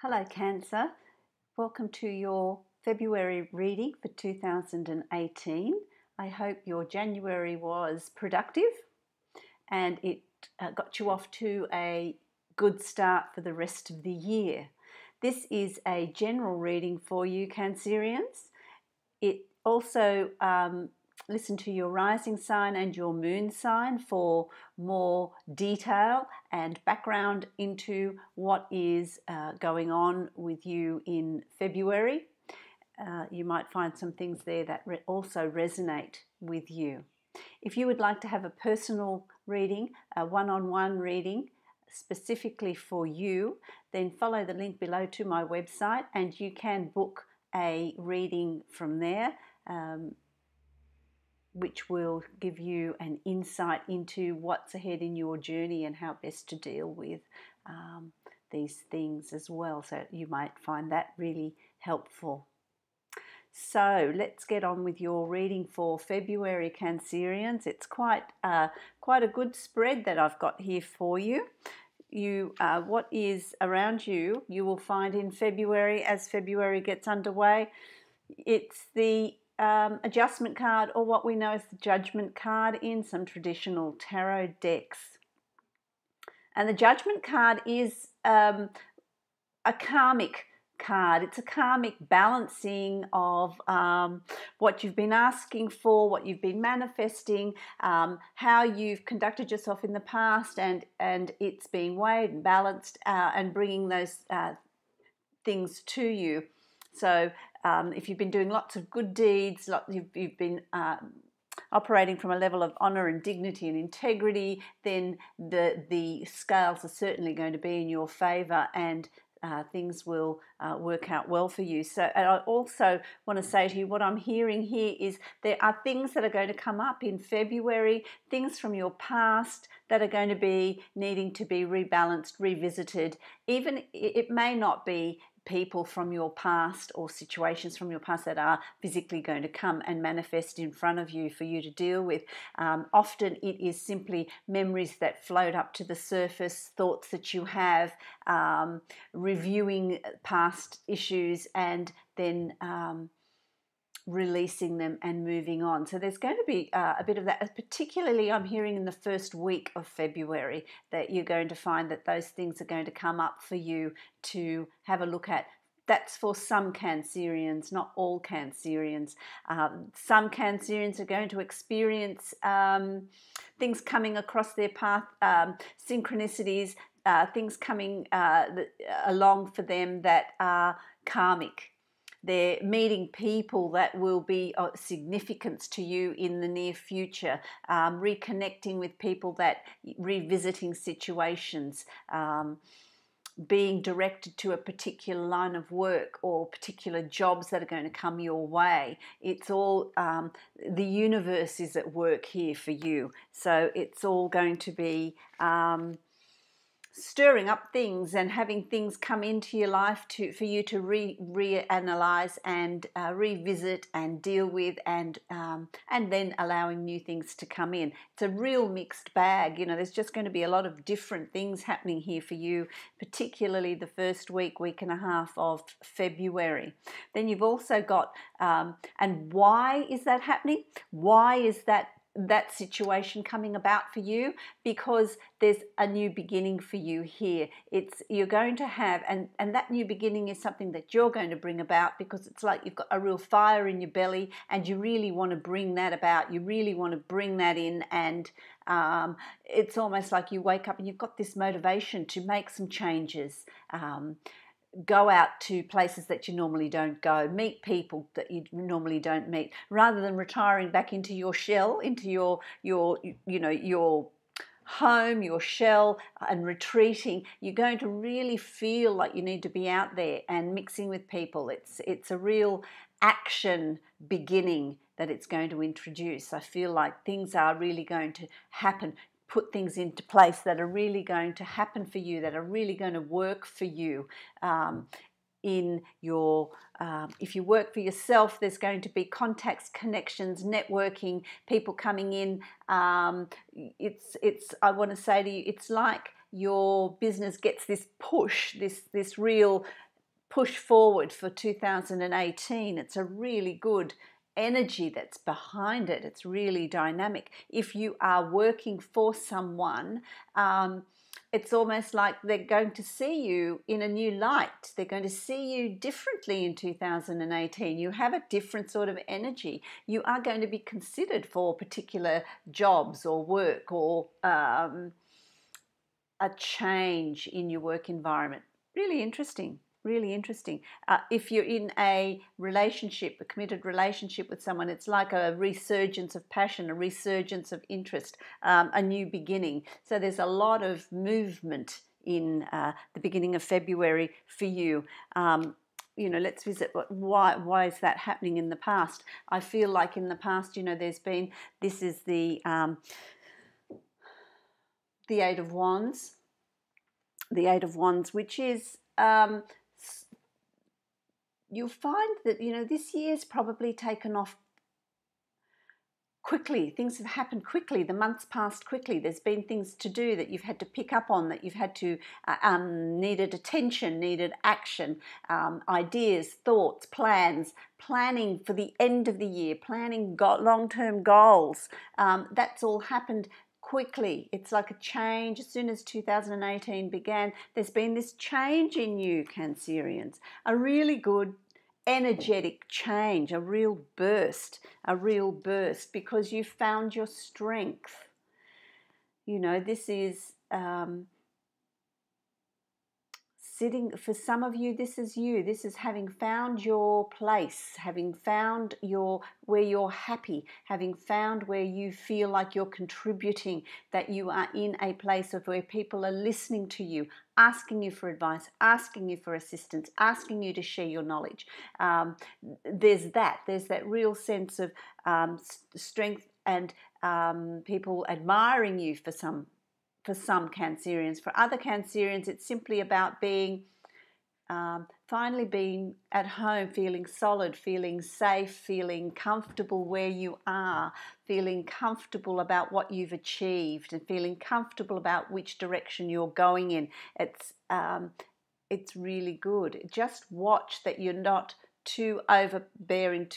Hello Cancer, welcome to your February reading for 2018. I hope your January was productive and it got you off to a good start for the rest of the year. This is a general reading for you Cancerians. It also listen to your rising sign and your moon sign for more detail and background into what is going on with you in February. You might find some things there that also resonate with you. If you would like to have a personal reading, a one-on-one reading specifically for you, then follow the link below to my website and you can book a reading from there, which will give you an insight into what's ahead in your journey and how best to deal with these things as well. So you might find that really helpful. So let's get on with your reading for February Cancerians. It's quite a good spread that I've got here for you. What is around you, you will find in February as February gets underway. It's the adjustment card, or what we know as the judgment card in some traditional tarot decks. And the judgment card is a karmic card. It's a karmic balancing of what you've been asking for, what you've been manifesting, how you've conducted yourself in the past, and it's being weighed and balanced and bringing those things to you. So if you've been doing lots of good deeds, you've been operating from a level of honour and dignity and integrity, then the scales are certainly going to be in your favour and things will work out well for you. So, and I also want to say to you, what I'm hearing here is there are things that are going to come up in February, things from your past that are going to be needing to be rebalanced, revisited. Even it may not be people from your past or situations from your past that are physically going to come and manifest in front of you for you to deal with. Often it is simply memories that float up to the surface, thoughts that you have, reviewing past issues and then releasing them and moving on. So there's going to be a bit of that, particularly I'm hearing in the first week of February that you're going to find that those things are going to come up for you to have a look at. That's for some Cancerians, not all Cancerians. Some Cancerians are going to experience things coming across their path, synchronicities, things coming along for them that are karmic. They're meeting people that will be of significance to you in the near future, reconnecting with people that, revisiting situations, being directed to a particular line of work or particular jobs that are going to come your way. It's all, the universe is at work here for you. So it's all going to be stirring up things and having things come into your life for you to reanalyze and revisit and deal with, and then allowing new things to come in. It's a real mixed bag. You know, there's just going to be a lot of different things happening here for you, particularly the first week and a half of February. Then you've also got, and why is that happening? Why is that situation coming about for you? Because there's a new beginning for you here. You're going to have, and that new beginning is something that you're going to bring about, because it's like you've got a real fire in your belly and you really want to bring that about. You really want to bring that in, and it's almost like you wake up and you've got this motivation to make some changes. Go out to places that you normally don't go, meet people that you normally don't meet, rather than retiring back into your shell, into your home, your shell, and retreating. You're going to really feel like you need to be out there and mixing with people. It's a real action beginning that it's going to introduce. I feel like things are really going to happen. Put things into place that are really going to happen for you, that are really going to work for you. In your, if you work for yourself, there's going to be contacts, connections, networking, people coming in. I want to say to you, it's like your business gets this push, this real push forward for 2018. It's a really good energy that's behind it. It's really dynamic. If you are working for someone, it's almost like they're going to see you in a new light. They're going to see you differently in 2018. You have a different sort of energy. You are going to be considered for particular jobs or work, or a change in your work environment. Really interesting. Really interesting. If you're in a relationship, a committed relationship with someone, it's like a resurgence of passion, a resurgence of interest, a new beginning. So there's a lot of movement in the beginning of February for you. Let's visit why is that happening in the past. I feel like in the past, this is the Eight of Wands. The Eight of Wands, which is you'll find that, this year's probably taken off quickly. Things have happened quickly. The months passed quickly. There's been things to do that you've had to pick up on, that you've had to, needed attention, needed action, ideas, thoughts, plans, planning for the end of the year, planning long-term goals. That's all happened quickly. It's like a change. As soon as 2018 began, there's been this change in you, Cancerians. A really good energetic change, a real burst, because you found your strength. This is for some of you, this is you. This is having found your place, having found where you're happy, having found where you feel like you're contributing, that you are in a place of where people are listening to you, asking you for advice, asking you for assistance, asking you to share your knowledge. There's that real sense of strength and people admiring you for some Cancerians. For other Cancerians, it's simply about being, finally being at home, feeling solid, feeling safe, feeling comfortable where you are, feeling comfortable about what you've achieved, and feeling comfortable about which direction you're going in. It's really good. Just watch that you're not too overbearing,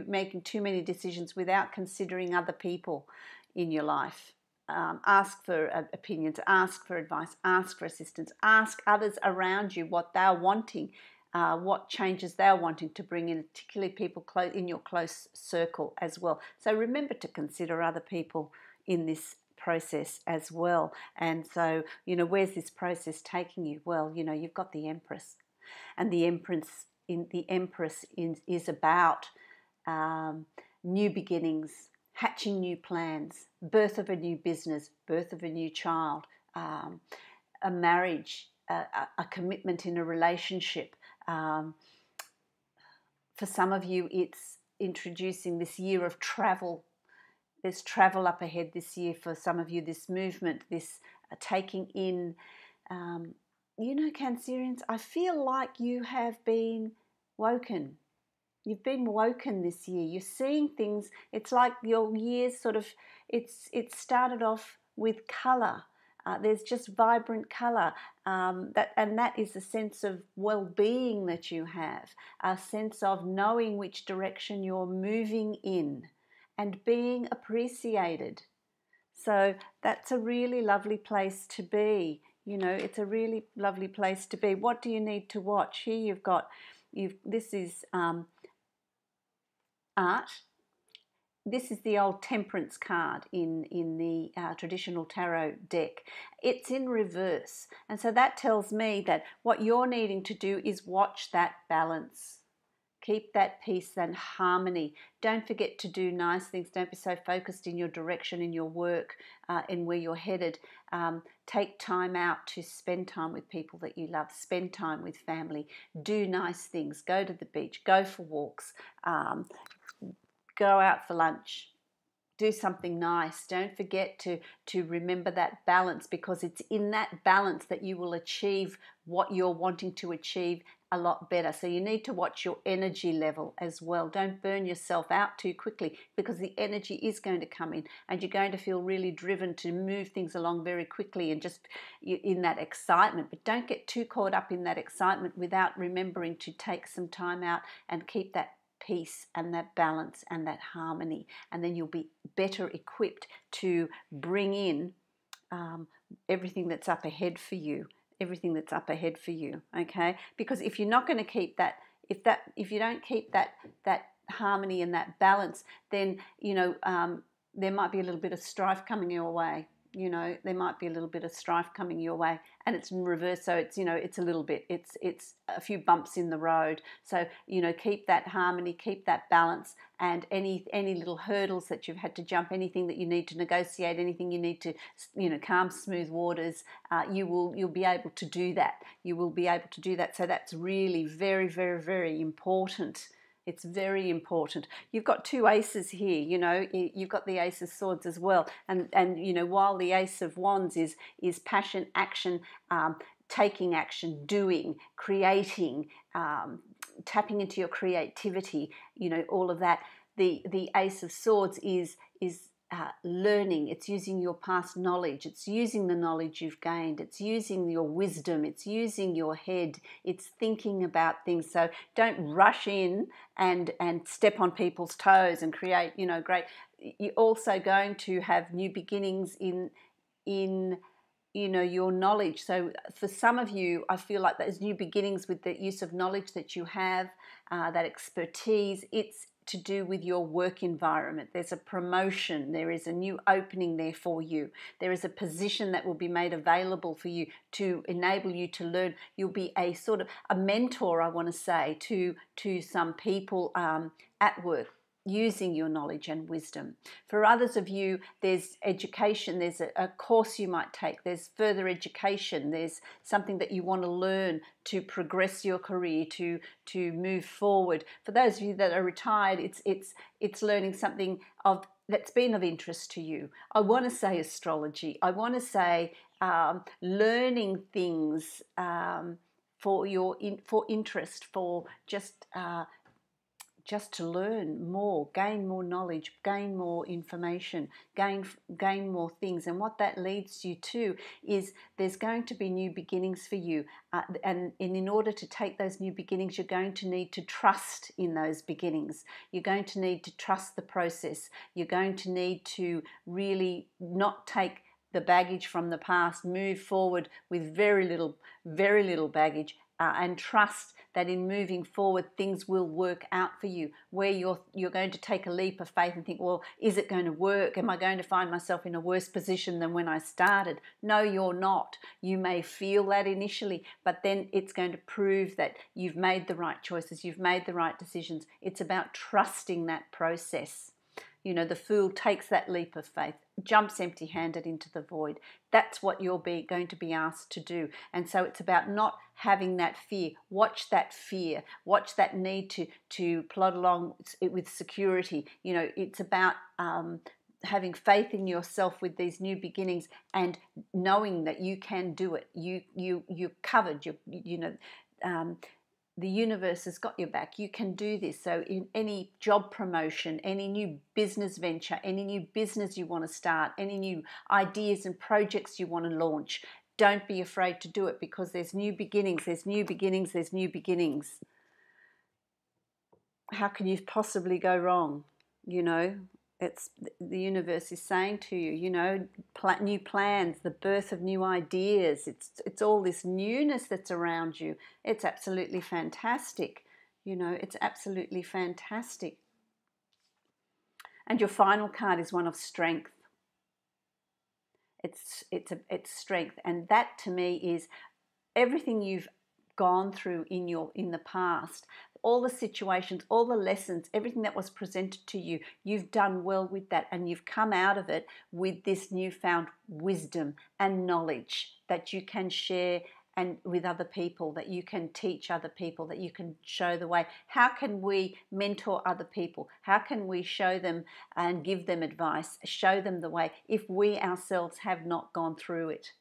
making too many decisions without considering other people in your life. Ask for opinions, ask for advice, ask for assistance, ask others around you what they're wanting, what changes they're wanting to bring in, particularly people in your close circle as well. So remember to consider other people in this process as well. And so, where's this process taking you? Well, you've got the Empress, and the Empress is about new beginnings, hatching new plans, birth of a new business, birth of a new child, a marriage, a commitment in a relationship. For some of you, it's introducing this year of travel. There's travel up ahead this year for some of you, this movement, this taking in. Cancerians, I feel like you have been woken. You've been woken this year. You're seeing things. It's like your year's it started off with colour. There's just vibrant colour. That is a sense of well-being that you have, a sense of knowing which direction you're moving in and being appreciated. So that's a really lovely place to be. It's a really lovely place to be. What do you need to watch? Here this is art. This is the old Temperance card in the traditional tarot deck. It's in reverse, and so that tells me that what you're needing to do is watch that balance. Keep that peace and harmony. Don't forget to do nice things. Don't be so focused in your direction, in your work, in where you're headed. Take time out to spend time with people that you love. Spend time with family. Do nice things. Go to the beach. Go for walks. Go out for lunch. Do something nice. Don't forget to remember that balance, because it's in that balance that you will achieve what you're wanting to achieve a lot better. So you need to watch your energy level as well. Don't burn yourself out too quickly, because the energy is going to come in and you're going to feel really driven to move things along very quickly and just in that excitement. But don't get too caught up in that excitement without remembering to take some time out and keep that peace and that balance and that harmony, and then you'll be better equipped to bring in everything that's up ahead for you, okay? Because if you're not going to keep that, if you don't keep that harmony and that balance, then there might be a little bit of strife coming your way. There might be a little bit of strife coming your way, and it's in reverse. So it's it's a little bit, it's a few bumps in the road. So keep that harmony, keep that balance, and any little hurdles that you've had to jump, anything that you need to negotiate, anything you need to calm smooth waters, you'll be able to do that. You will be able to do that. So that's really very, very, very important. It's very important. You've got two aces here, you've got the Ace of Swords as well. And while the Ace of Wands is passion, action, taking action, doing, creating, tapping into your creativity, all of that. The Ace of Swords is learning. It's using your past knowledge. It's using the knowledge you've gained. It's using your wisdom. It's using your head. It's thinking about things. So don't rush in and step on people's toes and create, great. You're also going to have new beginnings in your knowledge. So for some of you, I feel like those new beginnings with the use of knowledge that you have, that expertise, it's to do with your work environment. There's a promotion, there is a new opening there for you. There is a position that will be made available for you to enable you to learn. You'll be a sort of a mentor, I want to say, to some people at work, using your knowledge and wisdom. For others of you, there's education, there's a course you might take, there's further education, there's something that you want to learn to progress your career, to move forward. For those of you that are retired, it's learning something that's been of interest to you. I want to say astrology. I want to say learning things for interest, for just to learn more, gain more knowledge, gain more information, gain more things. And what that leads you to is there's going to be new beginnings for you. And in order to take those new beginnings, you're going to need to trust in those beginnings. You're going to need to trust the process. You're going to need to really not take the baggage from the past, move forward with very little baggage, and trust that in moving forward things will work out for you, where you're going to take a leap of faith and think, well, is it going to work? Am I going to find myself in a worse position than when I started? No, you're not. You may feel that initially, but then it's going to prove that you've made the right choices, you've made the right decisions. It's about trusting that process. The fool takes that leap of faith, jumps empty-handed into the void. That's what you're going to be asked to do. And so it's about not having that fear. Watch that fear. Watch that need to plod along with security. It's about having faith in yourself with these new beginnings and knowing that you can do it. You're covered. The universe has got your back. You can do this. So in any job promotion, any new business venture, any new business you want to start, any new ideas and projects you want to launch, don't be afraid to do it, because there's new beginnings, there's new beginnings, there's new beginnings. How can you possibly go wrong? It's the universe is saying to you, new plans, the birth of new ideas. It's all this newness that's around you. It's absolutely fantastic. It's absolutely fantastic. And your final card is one of strength. It's strength, and that to me is everything you've gone through in the past, all the situations, all the lessons, everything that was presented to you, you've done well with that, and you've come out of it with this newfound wisdom and knowledge that you can share and with other people, that you can teach other people, that you can show the way. How can we mentor other people? How can we show them and give them advice, show them the way if we ourselves have not gone through it?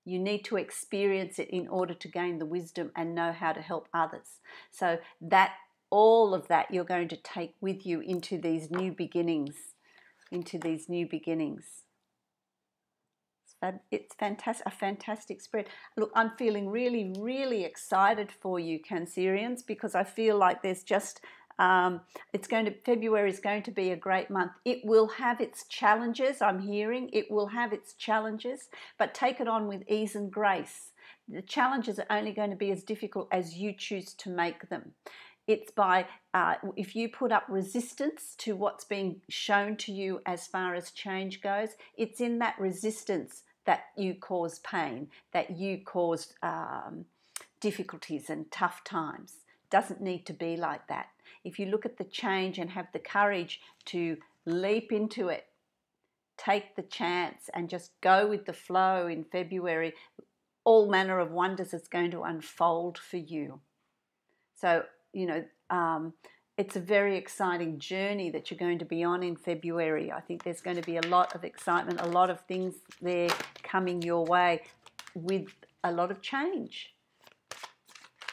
You need to experience it in order to gain the wisdom and know how to help others. So that, all of that you're going to take with you into these new beginnings, It's fantastic, a fantastic spread. Look, I'm feeling really, really excited for you, Cancerians, because I feel like there's just, February is going to be a great month. It will have its challenges, I'm hearing. It will have its challenges, but take it on with ease and grace. The challenges are only going to be as difficult as you choose to make them. It's by, if you put up resistance to what's being shown to you as far as change goes, it's in that resistance that you cause pain, that you cause difficulties and tough times. Doesn't need to be like that. If you look at the change and have the courage to leap into it, take the chance and just go with the flow in February, all manner of wonders is going to unfold for you. So, you know, it's a very exciting journey that you're going to be on in February. I think there's going to be a lot of excitement, a lot of things there coming your way with a lot of change.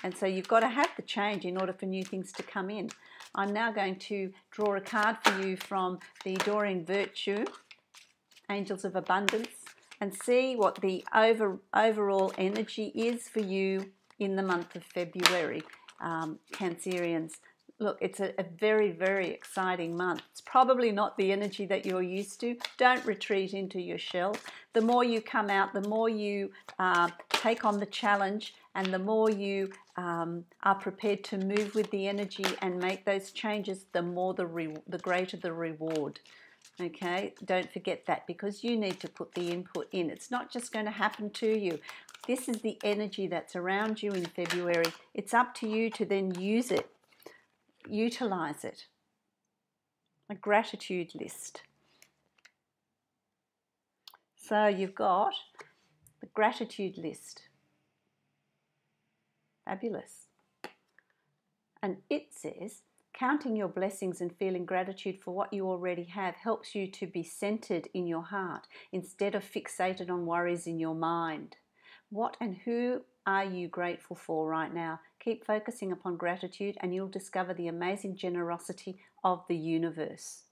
And so you've got to have the change in order for new things to come in. I'm now going to draw a card for you from the Doreen Virtue, Angels of Abundance, and see what the overall energy is for you in the month of February. Cancerians, look, it's a very, very exciting month. It's probably not the energy that you're used to. Don't retreat into your shell. The more you come out, the more you take on the challenge, and the more you are prepared to move with the energy and make those changes, the more the greater the reward. Okay, don't forget that, because you need to put the input in. It's not just going to happen to you. This is the energy that's around you in February. It's up to you to then use it, utilize it. A gratitude list. So you've got the gratitude list. Fabulous. And it says, counting your blessings and feeling gratitude for what you already have helps you to be centered in your heart instead of fixated on worries in your mind. What and who are you grateful for right now? Keep focusing upon gratitude and you'll discover the amazing generosity of the universe,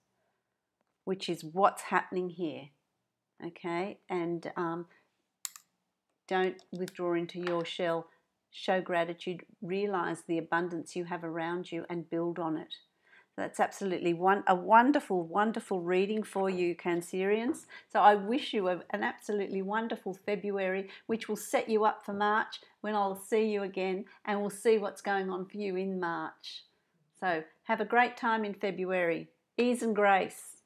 which is what's happening here. Okay? And don't withdraw into your shell. Show gratitude, realize the abundance you have around you and build on it. That's absolutely a wonderful, wonderful reading for you, Cancerians. So I wish you an absolutely wonderful February, which will set you up for March, when I'll see you again and we'll see what's going on for you in March. So have a great time in February. Ease and grace.